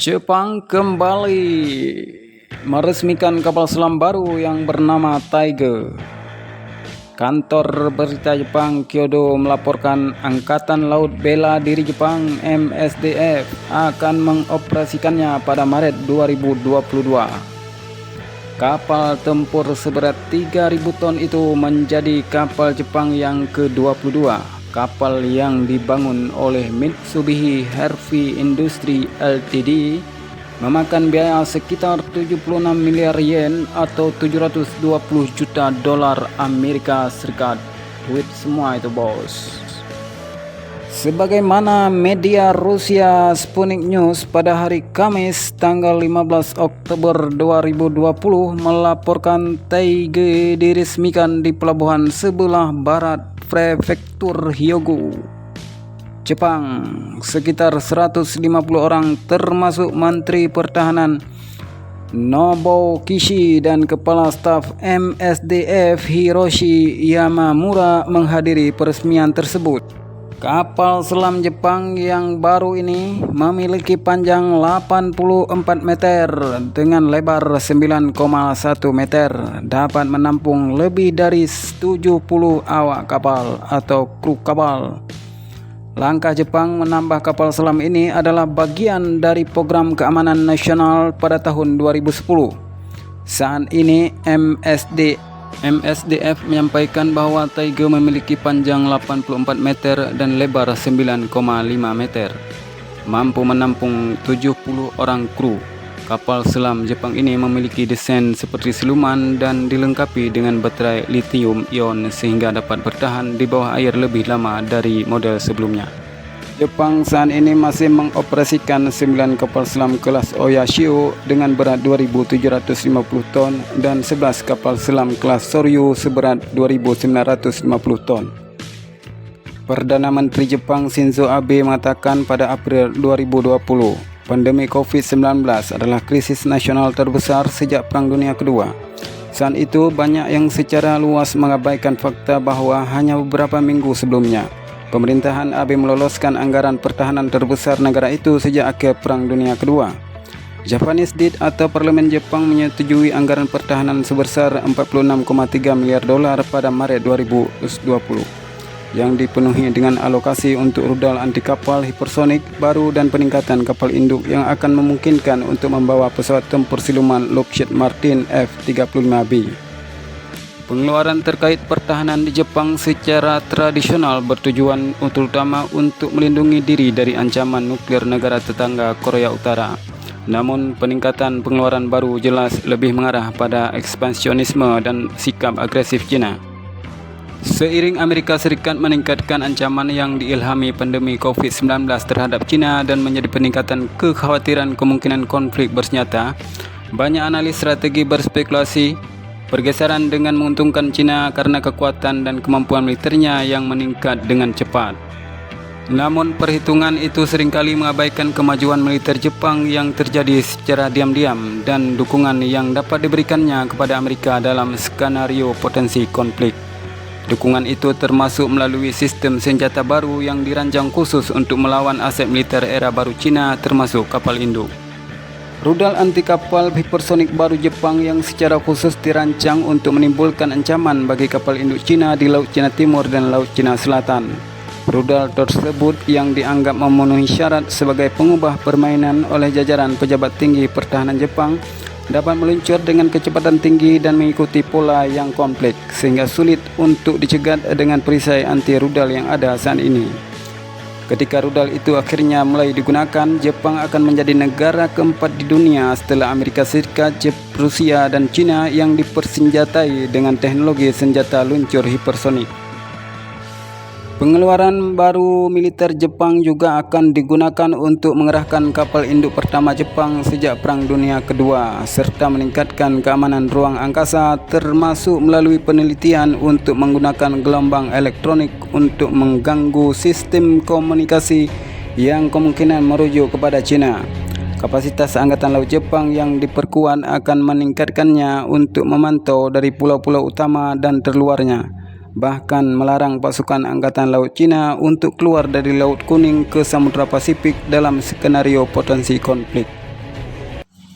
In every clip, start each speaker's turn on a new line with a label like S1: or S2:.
S1: Jepang kembali meresmikan kapal selam baru yang bernama Tiger. Kantor berita Jepang Kyodo melaporkan Angkatan Laut Bela Diri Jepang (MSDF) akan mengoperasikannya pada Maret 2022. Kapal tempur seberat 3.000 ton itu menjadi kapal Jepang yang ke-22. Kapal yang dibangun oleh Mitsubishi Heavy Industries Ltd. memakan biaya sekitar 76 miliar yen atau 720 juta dolar Amerika Serikat. Duit semua itu, bos. Sebagaimana media Rusia Sputnik News pada hari Kamis tanggal 15 Oktober 2020 melaporkan Tiger diresmikan di pelabuhan sebelah barat Prefektur Hyogo, Jepang. Sekitar 150 orang termasuk Menteri Pertahanan Nobuo Kishi dan Kepala Staf MSDF Hiroshi Yamamura menghadiri peresmian tersebut. Kapal selam Jepang yang baru ini memiliki panjang 84 meter dengan lebar 9,1 meter, dapat menampung lebih dari 70 awak kapal atau kru kapal. Langkah Jepang menambah kapal selam ini adalah bagian dari program keamanan nasional pada tahun 2010. Saat ini MSDF menyampaikan bahwa Tiger memiliki panjang 84 meter dan lebar 9,5 meter, mampu menampung 70 orang kru. Kapal selam Jepang ini memiliki desain seperti siluman dan dilengkapi dengan baterai lithium-ion sehingga dapat bertahan di bawah air lebih lama dari model sebelumnya. Jepang saat ini masih mengoperasikan 9 kapal selam kelas Oyashio dengan berat 2.750 ton dan 11 kapal selam kelas Soryu seberat 2.950 ton. Perdana Menteri Jepang Shinzo Abe mengatakan pada April 2020, pandemi COVID-19 adalah krisis nasional terbesar sejak Perang Dunia Kedua. Saat itu, banyak yang secara luas mengabaikan fakta bahwa hanya beberapa minggu sebelumnya, pemerintahan Abe meloloskan anggaran pertahanan terbesar negara itu sejak akhir Perang Dunia Kedua. Japanese Deed atau Parlemen Jepang menyetujui anggaran pertahanan sebesar 46,3 miliar dolar pada Maret 2020 yang dipenuhi dengan alokasi untuk rudal anti kapal hipersonik baru dan peningkatan kapal induk yang akan memungkinkan untuk membawa pesawat tempur siluman Lockheed Martin F-35B. Pengeluaran terkait pertahanan di Jepang secara tradisional bertujuan terutama untuk melindungi diri dari ancaman nuklir negara tetangga Korea Utara. Namun peningkatan pengeluaran baru jelas lebih mengarah pada ekspansionisme dan sikap agresif China. Seiring Amerika Serikat meningkatkan ancaman yang diilhami pandemi COVID-19 terhadap China dan menjadi peningkatan kekhawatiran kemungkinan konflik bersenjata, banyak analis strategi berspekulasi pergeseran dengan menguntungkan China karena kekuatan dan kemampuan militernya yang meningkat dengan cepat. Namun perhitungan itu seringkali mengabaikan kemajuan militer Jepang yang terjadi secara diam-diam dan dukungan yang dapat diberikannya kepada Amerika dalam skenario potensi konflik. Dukungan itu termasuk melalui sistem senjata baru yang dirancang khusus untuk melawan aset militer era baru China termasuk kapal induk. Rudal anti kapal hipersonik baru Jepang yang secara khusus dirancang untuk menimbulkan ancaman bagi kapal induk China di Laut Cina Timur dan Laut Cina Selatan. Rudal tersebut yang dianggap memenuhi syarat sebagai pengubah permainan oleh jajaran pejabat tinggi pertahanan Jepang dapat meluncur dengan kecepatan tinggi dan mengikuti pola yang kompleks sehingga sulit untuk dicegat dengan perisai anti rudal yang ada saat ini. Ketika rudal itu akhirnya mulai digunakan, Jepang akan menjadi negara keempat di dunia setelah Amerika Serikat, Rusia, dan China yang dipersenjatai dengan teknologi senjata luncur hipersonik. Pengeluaran baru militer Jepang juga akan digunakan untuk mengerahkan kapal induk pertama Jepang sejak Perang Dunia Kedua serta meningkatkan keamanan ruang angkasa termasuk melalui penelitian untuk menggunakan gelombang elektronik untuk mengganggu sistem komunikasi yang kemungkinan merujuk kepada China. Kapasitas Angkatan Laut Jepang yang diperkuat akan meningkatkannya untuk memantau dari pulau-pulau utama dan terluarnya, bahkan melarang pasukan Angkatan Laut Cina untuk keluar dari Laut Kuning ke Samudra Pasifik dalam skenario potensi konflik.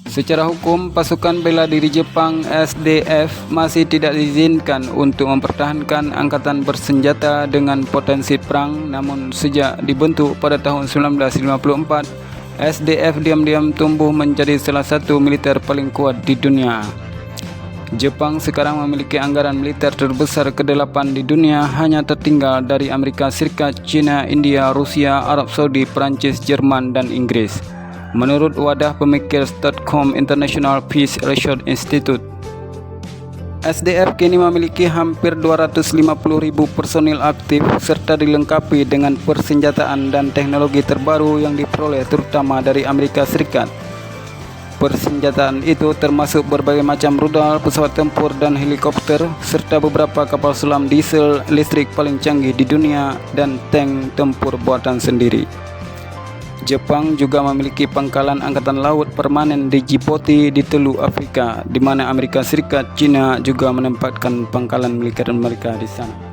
S1: Secara hukum, pasukan bela diri Jepang SDF masih tidak diizinkan untuk mempertahankan angkatan bersenjata dengan potensi perang, namun sejak dibentuk pada tahun 1954, SDF diam-diam tumbuh menjadi salah satu militer paling kuat di dunia. Jepang sekarang memiliki anggaran militer terbesar ke-8 di dunia, hanya tertinggal dari Amerika Serikat, China, India, Rusia, Arab Saudi, Perancis, Jerman, dan Inggris. Menurut wadah pemikir Stockholm International Peace Research Institute, SDF kini memiliki hampir 250.000 personil aktif serta dilengkapi dengan persenjataan dan teknologi terbaru yang diperoleh terutama dari Amerika Serikat. Persenjataan itu termasuk berbagai macam rudal, pesawat tempur dan helikopter, serta beberapa kapal selam diesel listrik paling canggih di dunia dan tank tempur buatan sendiri. Jepang juga memiliki pangkalan angkatan laut permanen di Djibouti di Teluk Afrika, di mana Amerika Serikat, China juga menempatkan pangkalan militer mereka di sana.